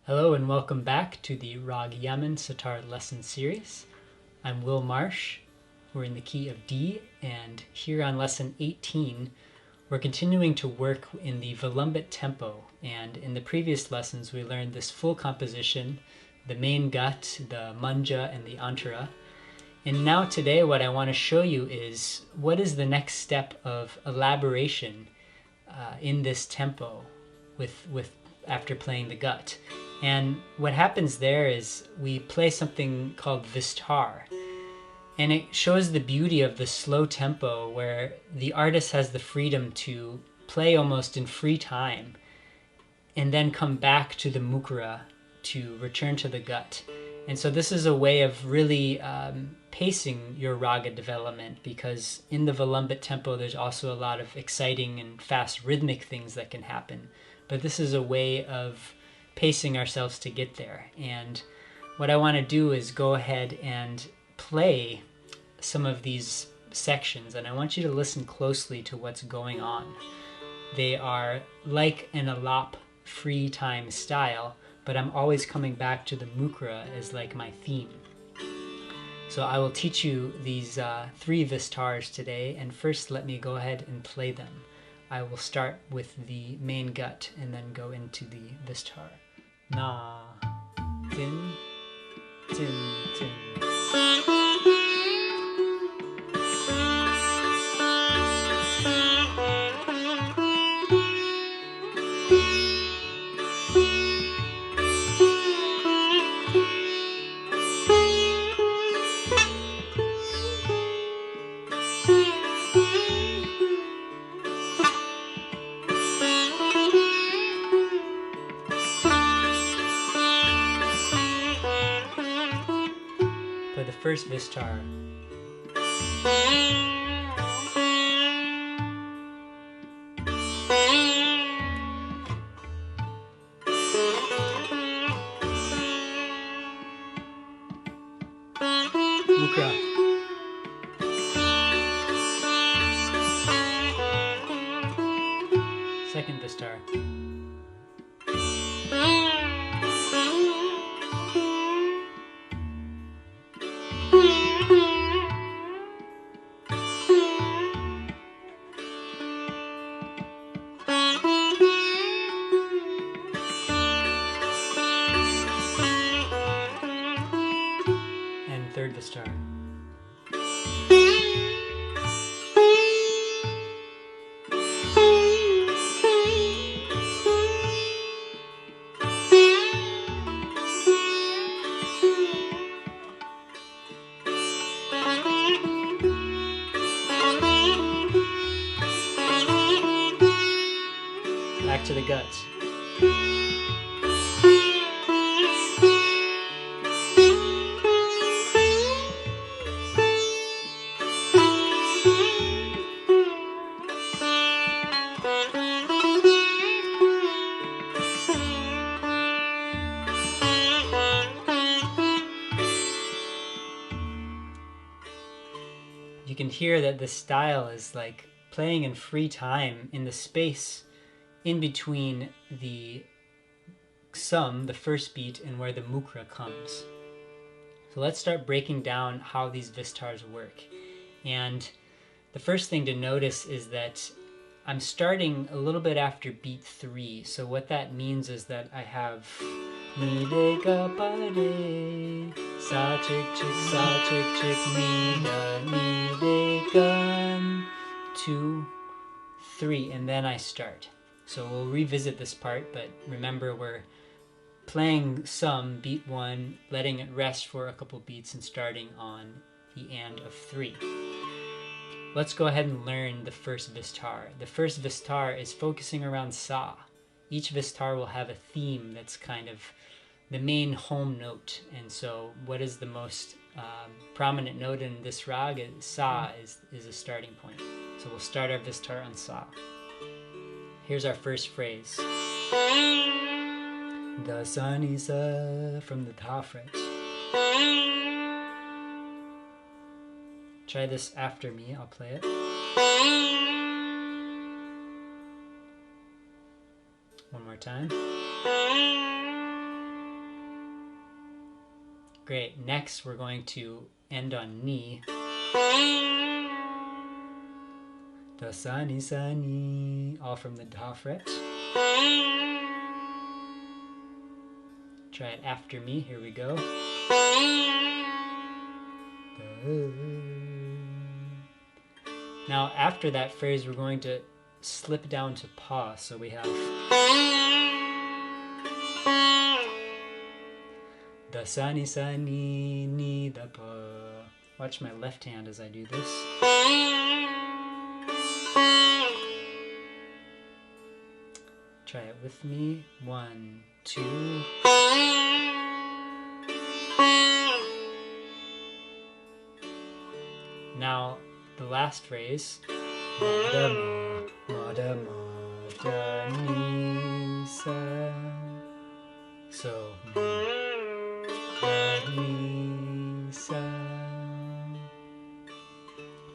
Hello and welcome back to the raga Yaman Sitar lesson series. I'm Will Marsh. We're in the key of D, and here on lesson 18 we're continuing to work in the Vilambit tempo, and in the previous lessons we learned this full composition, the main gut, the manja, and the antara. And now today what I want to show you is what is the next step of elaboration in this tempo with after playing the gut. And what happens there is we play something called Vistar, and it shows the beauty of the slow tempo where the artist has the freedom to play almost in free time and then come back to the mukra to return to the gut. And so this is a way of really pacing your raga development, because in the Vilambit tempo there's also a lot of exciting and fast rhythmic things that can happen. But this is a way of pacing ourselves to get there. And what I want to do is go ahead and play some of these sections, and I want you to listen closely to what's going on. They are like an alap free time style, but I'm always coming back to the mukra as like my theme. So I will teach you these 3 Vistars today, and first let me go ahead and play them. I will start with the main gut and then go into the Vistar. Na, tin, tin, tin. For the first Vistar. Mukra. Second Vistar. And third Vistar. Back to the guts. You can hear that the style is like playing in free time in the space in between the sum, the first beat, and where the mukra comes. So let's start breaking down how these Vistars work. And the first thing to notice is that I'm starting a little bit after beat 3. So what that means is that I have mi de ga pa de, sa chick chick mi de gun, 2, 3, and then I start. So we'll revisit this part, but remember we're playing some beat 1, letting it rest for a couple beats, and starting on the and of 3. Let's go ahead and learn the first Vistar. The first Vistar is focusing around sa. Each Vistar will have a theme that's kind of the main home note, and so what is the most prominent note in this raga? Sa is a starting point. So we'll start our Vistar on sa. Here's our first phrase. Da sa ni sa from the ta fret. Try this after me, I'll play it. One more time. Great. Next, we're going to end on ni. Da sa ni, all from the da fret. Try it after me. Here we go. Now, after that phrase, we're going to slip down to pa. So we have da sa ni, da pa. Watch my left hand as I do this. Try it with me. 1, 2. Now, the last phrase. Ma da ni sa. So, da ni sa.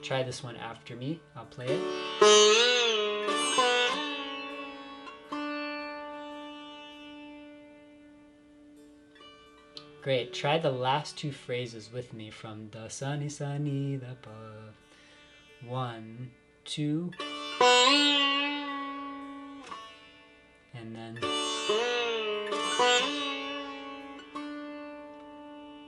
Try this one after me. I'll play it. Great. Try the last two phrases with me from da sa ni da pa. 1, 2. And then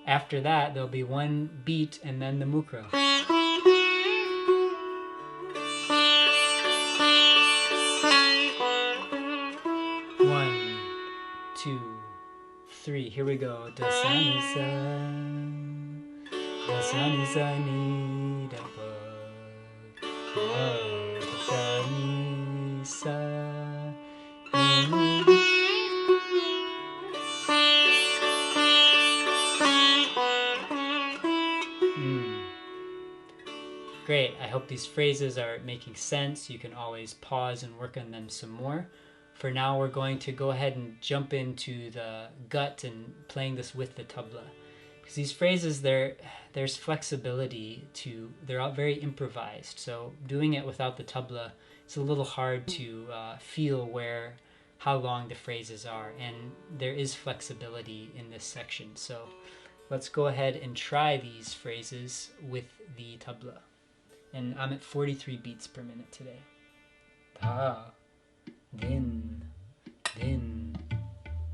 after that, there'll be one beat and then the mukra. 1, 2, 3. Here we go. Da sa ni sa ni da pa. Da ni sa ni. Great. I hope these phrases are making sense. You can always pause and work on them some more. For now, we're going to go ahead and jump into the gut and playing this with the tabla. Because these phrases, there's flexibility to, they're all very improvised. So doing it without the tabla, it's a little hard to feel how long the phrases are. And there is flexibility in this section. So let's go ahead and try these phrases with the tabla. And I'm at 43 beats per minute today. Da, din,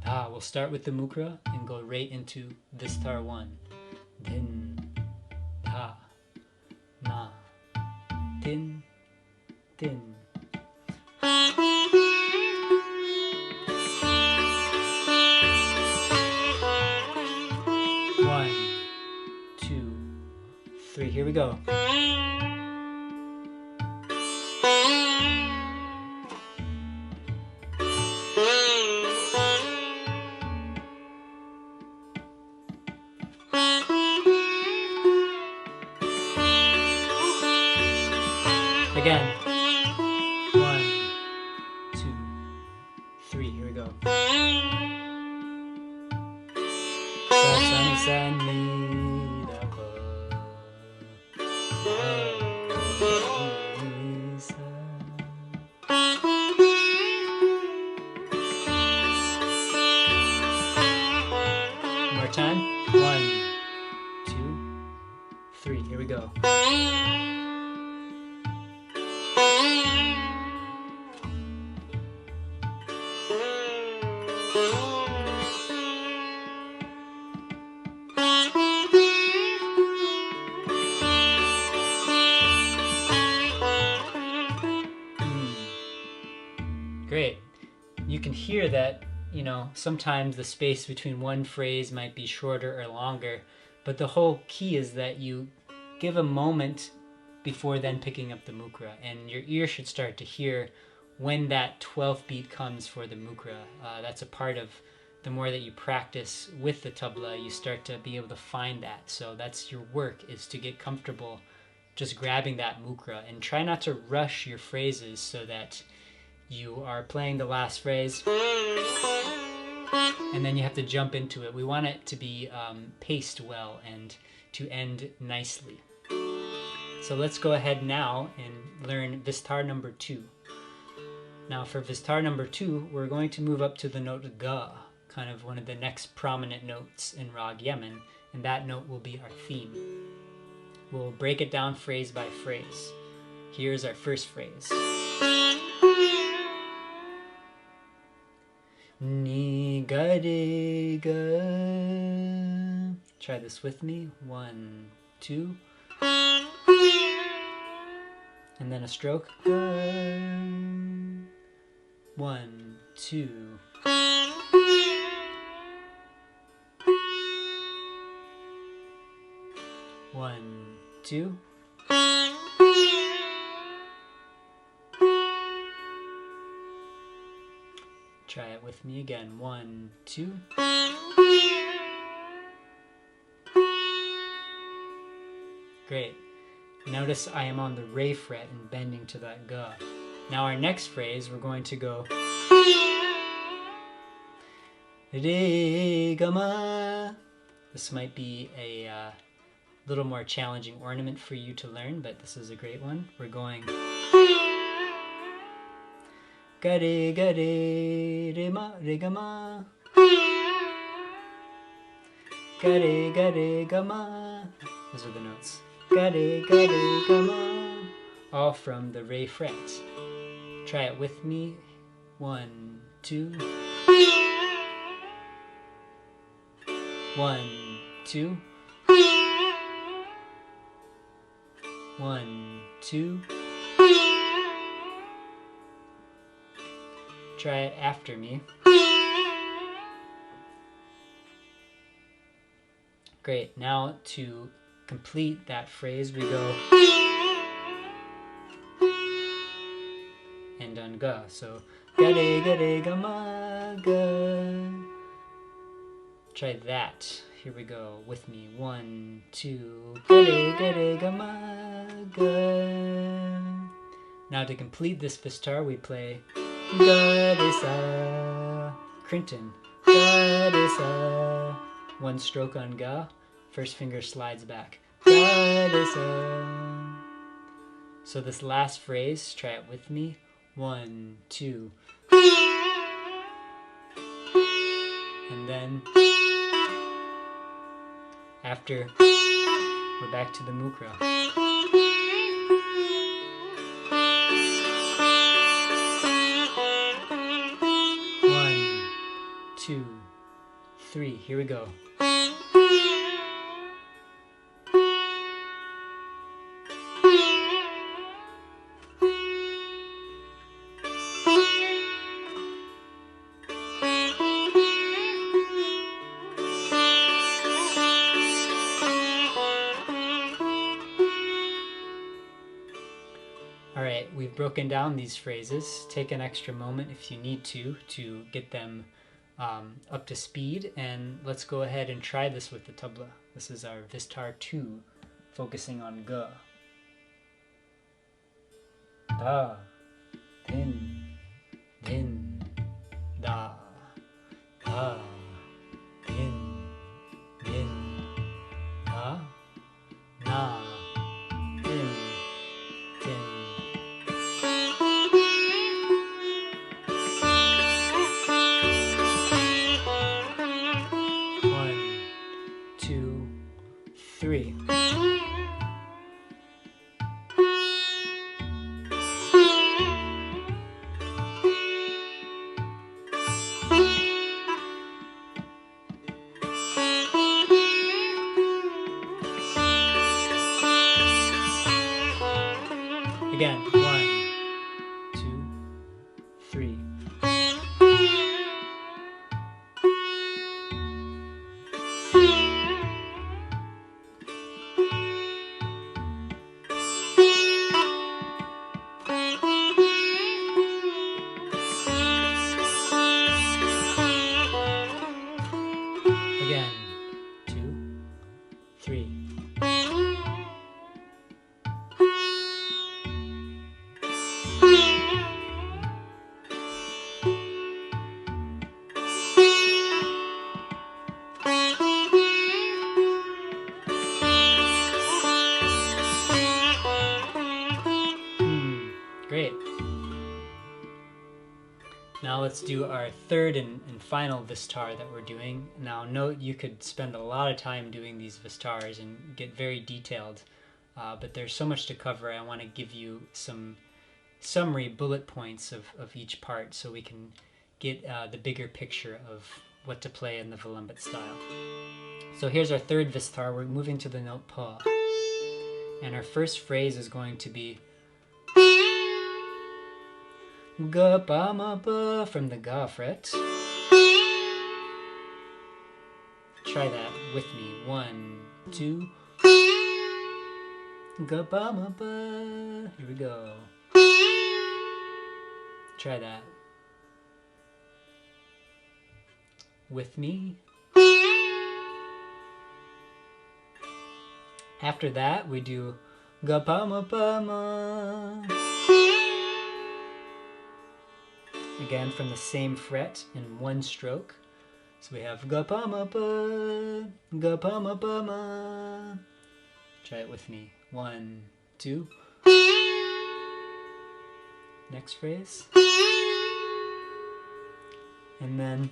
da. We'll start with the mukra and go right into Vistar 1. Din, da, na, din, din. 1, 2, 3. Here we go. Again. 1, 2, 3. Here we go. Sa sa ni da pa. Da ni sa. More time. 1, 2, 3. Here we go. Great. You can hear that, sometimes the space between one phrase might be shorter or longer, but the whole key is that you give a moment before then picking up the mukra, and your ear should start to hear when that 12th beat comes for the mukra. That's a part of the more that you practice with the tabla, you start to be able to find that. So that's your work, is to get comfortable just grabbing that mukra, and try not to rush your phrases so that you are playing the last phrase and then you have to jump into it. We want it to be paced well and to end nicely. So let's go ahead now and learn Vistar number 2. Now for Vistar number 2, we're going to move up to the note ga, kind of one of the next prominent notes in Rag Yaman, and that note will be our theme. We'll break it down phrase by phrase. Here's our first phrase. Ni ga re ga. Try this with me. 1, 2. And then a stroke. 1, 2. 1, 2. Try it with me again. 1, 2. Great. Notice I am on the re fret and bending to that ga. Now our next phrase, we're going to go re ga ma. This might be a little more challenging ornament for you to learn, but this is a great one. We're going ga re re ma re ga ma. Ga re ga ma. Those are the notes. Ga re ga ma. All from the re fret. Try it with me. 1, 2. 1, 2. 1, 2. Try it after me. Great. Now to complete that phrase, we go and on ga. So ga re ga ma ga. Try that. Here we go with me. 1, 2. Ga re ga ma ga. Now to complete this Vistar, we play ga re sa. Crinton. Ga re sa. 1 stroke on ga. First finger slides back. Ga re sa. So this last phrase, try it with me. 1, 2. And then after, we're back to the mukra. 1, 2, 3. Here we go. Alright, we've broken down these phrases. Take an extra moment if you need to get them up to speed, and let's go ahead and try this with the tabla. This is our Vistar 2, focusing on ga. Da, din, din, da, da, din, din, da, na, din, din. 1, 2, 3. Again, 1, 2, 3. Again, 2, 3. Now let's do our third and final Vistar that we're doing. Now note you could spend a lot of time doing these Vistars and get very detailed, but there's so much to cover. I want to give you some summary bullet points of each part so we can get the bigger picture of what to play in the Vilambit style. So here's our third Vistar. We're moving to the note pa. And our first phrase is going to be ga pa ma pa from the ga fret. Try that with me. 1, 2. Ga pa ma pa. Here we go. Try that with me. After that, we do ga pa ma pa ma. Again, from the same fret in one stroke. So we have ga pa ma pa, ga pa ma pa ma. Try it with me. 1, 2. Next phrase. And then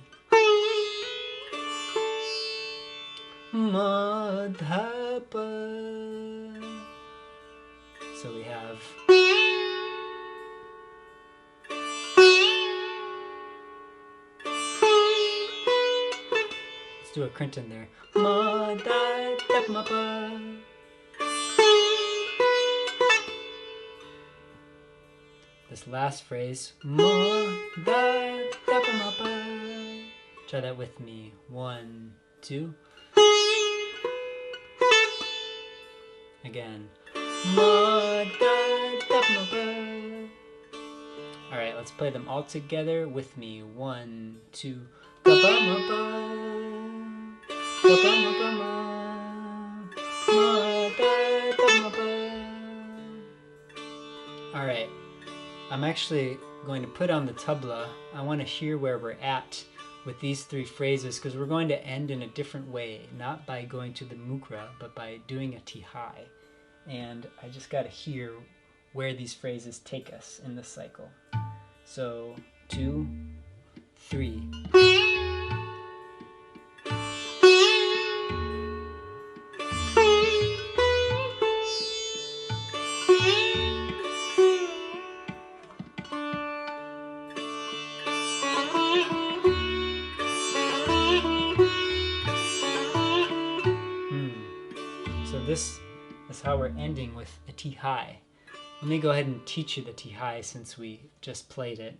ma dha pa. So we have do a Crinton there. Ma da da ma pa. This last phrase, ma da da ma pa. Try that with me. 1, 2. Again, ma da da ma pa. All right, let's play them all together with me. 1, 2. Ga pa ma pa. Alright, I'm actually going to put on the tabla. I want to hear where we're at with these three phrases because we're going to end in a different way, not by going to the mukra, but by doing a tihai. And I just got to hear where these phrases take us in this cycle. So, 2, 3. This is how we're ending with a tihai. Let me go ahead and teach you the tihai since we just played it.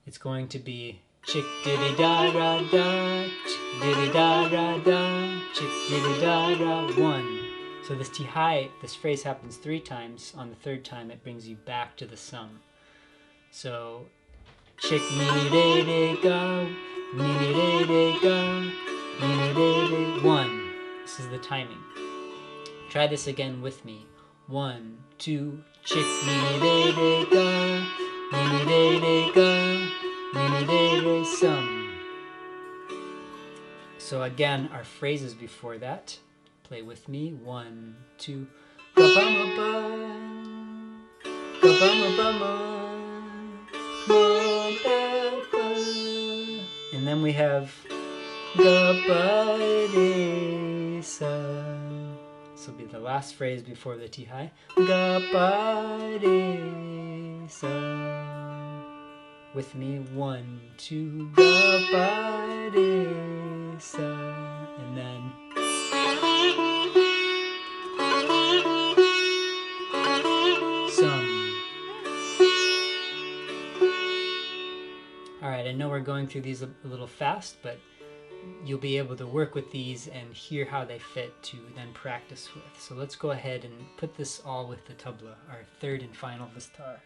It's going to be chick diddy da ra da, chick diddy da ra da, chick diddy da ra 1. So this tihai, this phrase happens 3 times. On the 3rd time it brings you back to the sum. So chick ni de de ga, ni de de ga, ni de de 1. This is the timing. Try this again with me. 1, 2, chick ni de de ga, ni de de ga, ni de de sum. So again, our phrases before that. Play with me. 1, 2, ga pa ma pa, ga pa ma pa ma, ma da pa. And then we have ga pa de sa. This will be the last phrase before the tihai. Ga pa de sa. With me. 1, 2. Ga pa de sa. And then sum. All right, I know we're going through these a little fast, but you'll be able to work with these and hear how they fit to then practice with. So let's go ahead and put this all with the tabla, our 3rd and final Vistar.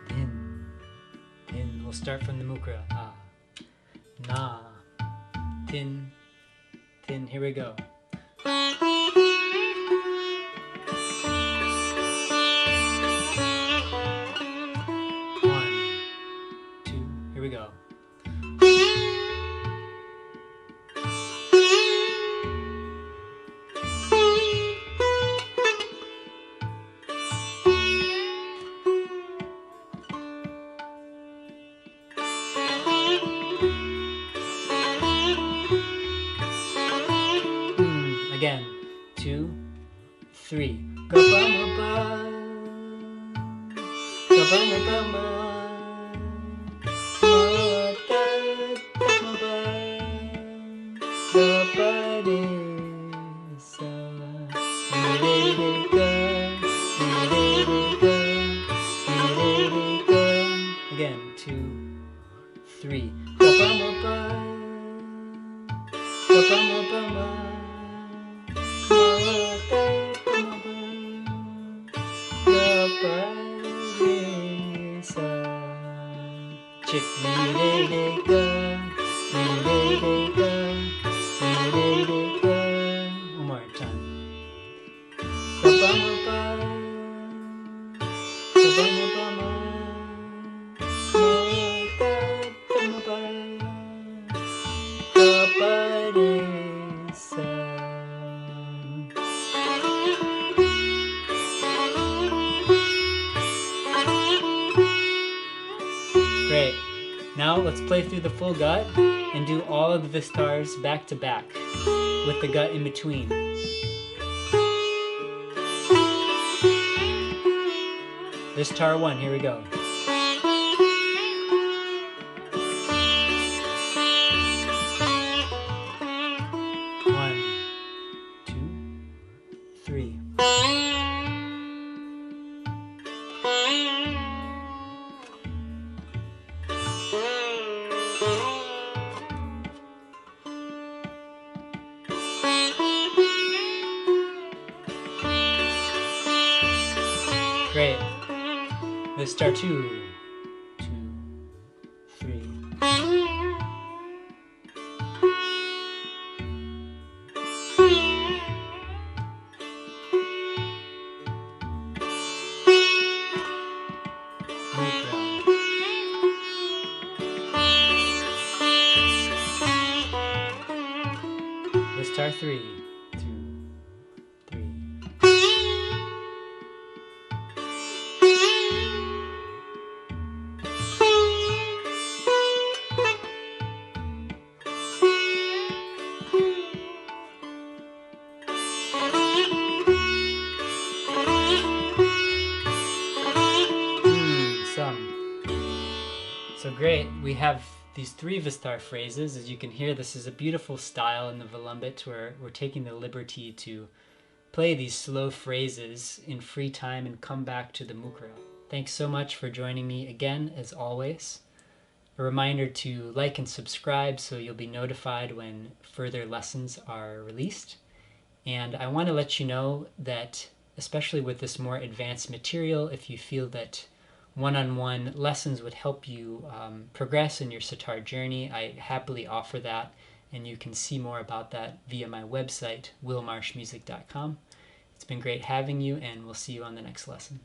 Tin. We'll start from the mukra. Ah. Na. Tin. Here we go. 1, 2. Here we go. Again, 2, 3. Ga-ba-ma-ba. Ga-ba-ma-ba-ma. Ma-da-da-ma-ba. Ga-ba-de-sa. Re-re-re-ga. Re-re-re-ga. Re-re-re-ga. Again, 2, 3. Ga-ba-ma-ba. Ga-ba-ma-ba-ma. One more time. Great. Now let's play through the full gut and do all of the Vistars back to back with the gut in between. Vistar 1, here we go. 1, 2, 3. Great. Vistar 2, 2, 3. Vistar 3, 2, 3. So great, we have these 3 Vistar phrases. As you can hear, this is a beautiful style in the Vilambit where we're taking the liberty to play these slow phrases in free time and come back to the mukra. Thanks so much for joining me again, as always. A reminder to like and subscribe so you'll be notified when further lessons are released. And I want to let you know that, especially with this more advanced material, if you feel that one-on-one lessons would help you progress in your sitar journey, I happily offer that, and you can see more about that via my website, willmarshmusic.com. It's been great having you, and we'll see you on the next lesson.